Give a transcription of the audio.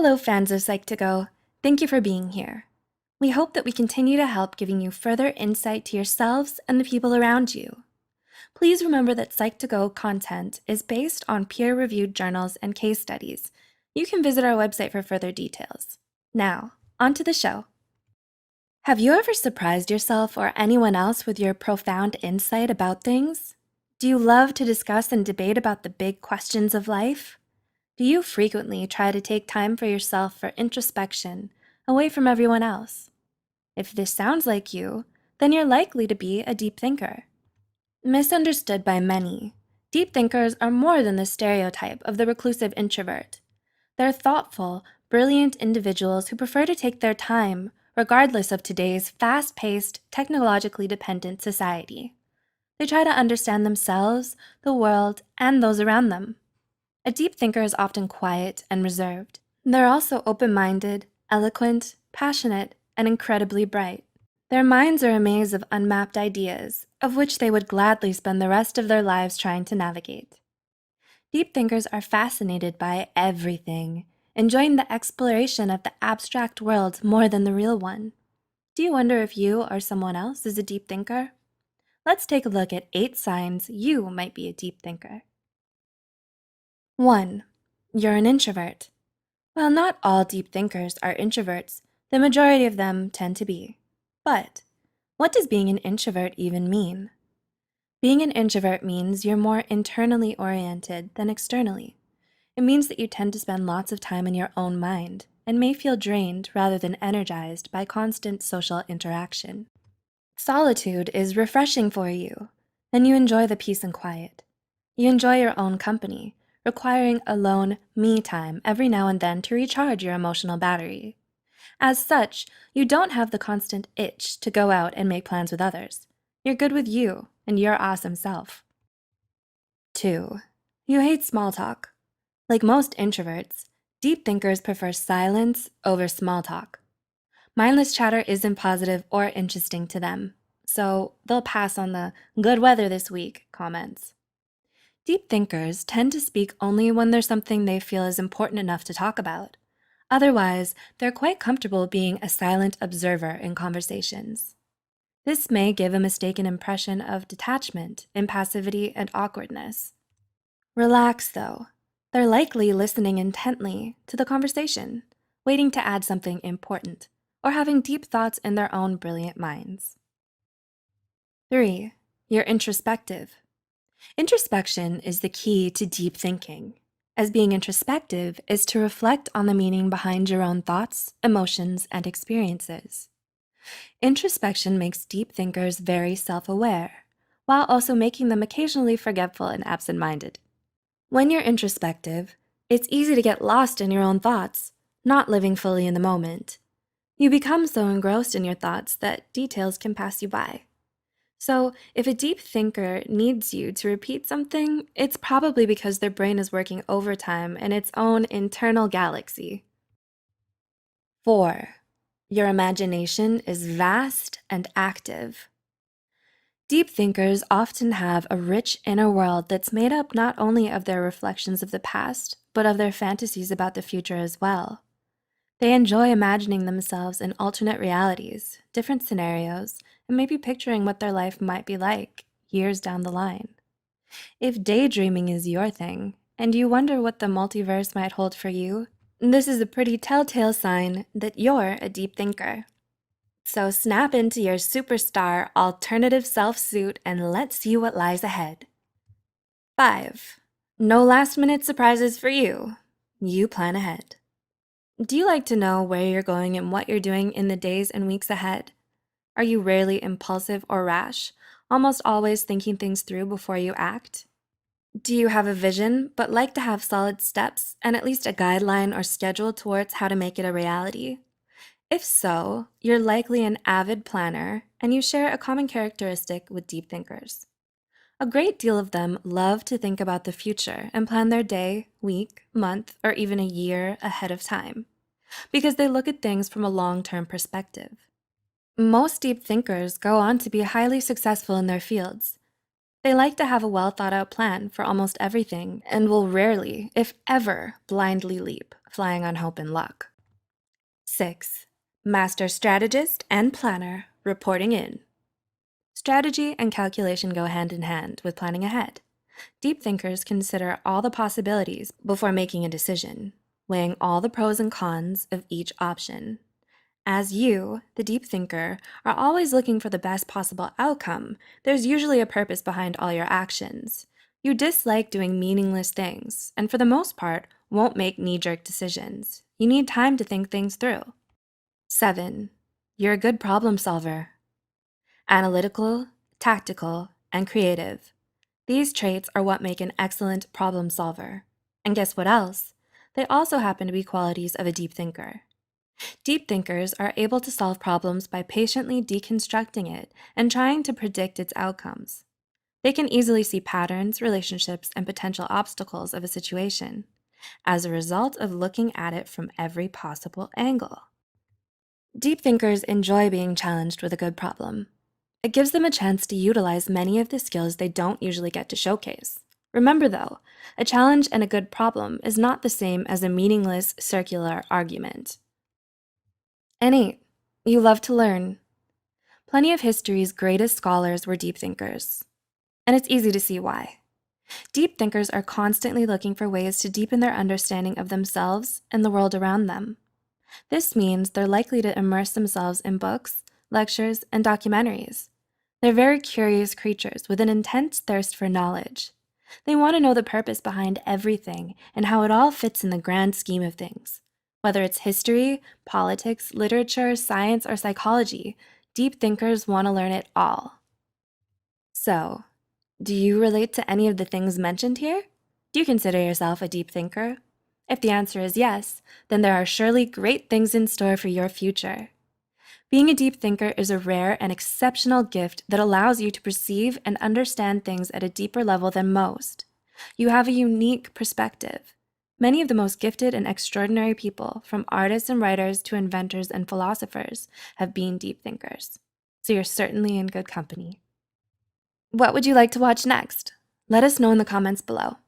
Hello, fans of Psych2Go. Thank you for being here. We hope that we continue to help giving you further insight to yourselves and the people around you. Please remember that Psych2Go content is based on peer-reviewed journals and case studies. You can visit our website for further details. Now, on to the show. Have you ever surprised yourself or anyone else with your profound insight about things? Do you love to discuss and debate about the big questions of life? Do you frequently try to take time for yourself for introspection, away from everyone else? If this sounds like you, then you're likely to be a deep thinker. Misunderstood by many, deep thinkers are more than the stereotype of the reclusive introvert. They're thoughtful, brilliant individuals who prefer to take their time, regardless of today's fast-paced, technologically dependent society. They try to understand themselves, the world, and those around them. A deep thinker is often quiet and reserved. They're also open-minded, eloquent, passionate, and incredibly bright. Their minds are a maze of unmapped ideas, of which they would gladly spend the rest of their lives trying to navigate. Deep thinkers are fascinated by everything, enjoying the exploration of the abstract world more than the real one. Do you wonder if you or someone else is a deep thinker? Let's take a look at 8 signs you might be a deep thinker. 1. You're an introvert. While not all deep thinkers are introverts, the majority of them tend to be. But what does being an introvert even mean? Being an introvert means you're more internally oriented than externally. It means that you tend to spend lots of time in your own mind and may feel drained rather than energized by constant social interaction. Solitude is refreshing for you, and you enjoy the peace and quiet. You enjoy your own company, requiring alone me time every now and then to recharge your emotional battery. As such, you don't have the constant itch to go out and make plans with others. You're good with you and your awesome self. 2. You hate small talk. Like most introverts, deep thinkers prefer silence over small talk. Mindless chatter isn't positive or interesting to them, so they'll pass on the "good weather this week" comments. Deep thinkers tend to speak only when there's something they feel is important enough to talk about. Otherwise, they're quite comfortable being a silent observer in conversations. This may give a mistaken impression of detachment, impassivity, and awkwardness. Relax, though. They're likely listening intently to the conversation, waiting to add something important, or having deep thoughts in their own brilliant minds. 3. You're introspective. Introspection is the key to deep thinking, as being introspective is to reflect on the meaning behind your own thoughts, emotions, and experiences. Introspection makes deep thinkers very self-aware, while also making them occasionally forgetful and absent-minded. When you're introspective, it's easy to get lost in your own thoughts, not living fully in the moment. You become so engrossed in your thoughts that details can pass you by. So if a deep thinker needs you to repeat something, it's probably because their brain is working overtime in its own internal galaxy. 4. Your imagination is vast and active. Deep thinkers often have a rich inner world that's made up not only of their reflections of the past, but of their fantasies about the future as well. They enjoy imagining themselves in alternate realities, different scenarios, and maybe picturing what their life might be like years down the line. If daydreaming is your thing, and you wonder what the multiverse might hold for you, this is a pretty telltale sign that you're a deep thinker. So snap into your superstar alternative self suit and let's see what lies ahead. 5. No last-minute surprises for you. You plan ahead. Do you like to know where you're going and what you're doing in the days and weeks ahead? Are you rarely impulsive or rash, almost always thinking things through before you act? Do you have a vision, but like to have solid steps and at least a guideline or schedule towards how to make it a reality? If so, you're likely an avid planner and you share a common characteristic with deep thinkers. A great deal of them love to think about the future and plan their day, week, month, or even a year ahead of time, because they look at things from a long-term perspective. Most deep thinkers go on to be highly successful in their fields. They like to have a well thought out plan for almost everything and will rarely, if ever, blindly leap, flying on hope and luck. 6. Master strategist and planner reporting in. Strategy and calculation go hand in hand with planning ahead. Deep thinkers consider all the possibilities before making a decision, weighing all the pros and cons of each option. As you, the deep thinker, are always looking for the best possible outcome, there's usually a purpose behind all your actions. You dislike doing meaningless things, and for the most part, won't make knee jerk decisions. You need time to think things through. 7. You're a good problem solver. Analytical, tactical, and creative. These traits are what make an excellent problem solver. And guess what else? They also happen to be qualities of a deep thinker. Deep thinkers are able to solve problems by patiently deconstructing it and trying to predict its outcomes. They can easily see patterns, relationships, and potential obstacles of a situation as a result of looking at it from every possible angle. Deep thinkers enjoy being challenged with a good problem. It gives them a chance to utilize many of the skills they don't usually get to showcase. Remember though, a challenge and a good problem is not the same as a meaningless circular argument. And 8. You love to learn. Plenty of history's greatest scholars were deep thinkers. And it's easy to see why. Deep thinkers are constantly looking for ways to deepen their understanding of themselves and the world around them. This means they're likely to immerse themselves in books, lectures, and documentaries. They're very curious creatures with an intense thirst for knowledge. They want to know the purpose behind everything and how it all fits in the grand scheme of things. Whether it's history, politics, literature, science, or psychology, deep thinkers want to learn it all. So, do you relate to any of the things mentioned here? Do you consider yourself a deep thinker? If the answer is yes, then there are surely great things in store for your future. Being a deep thinker is a rare and exceptional gift that allows you to perceive and understand things at a deeper level than most. You have a unique perspective. Many of the most gifted and extraordinary people, from artists and writers to inventors and philosophers, have been deep thinkers. So you're certainly in good company. What would you like to watch next? Let us know in the comments below.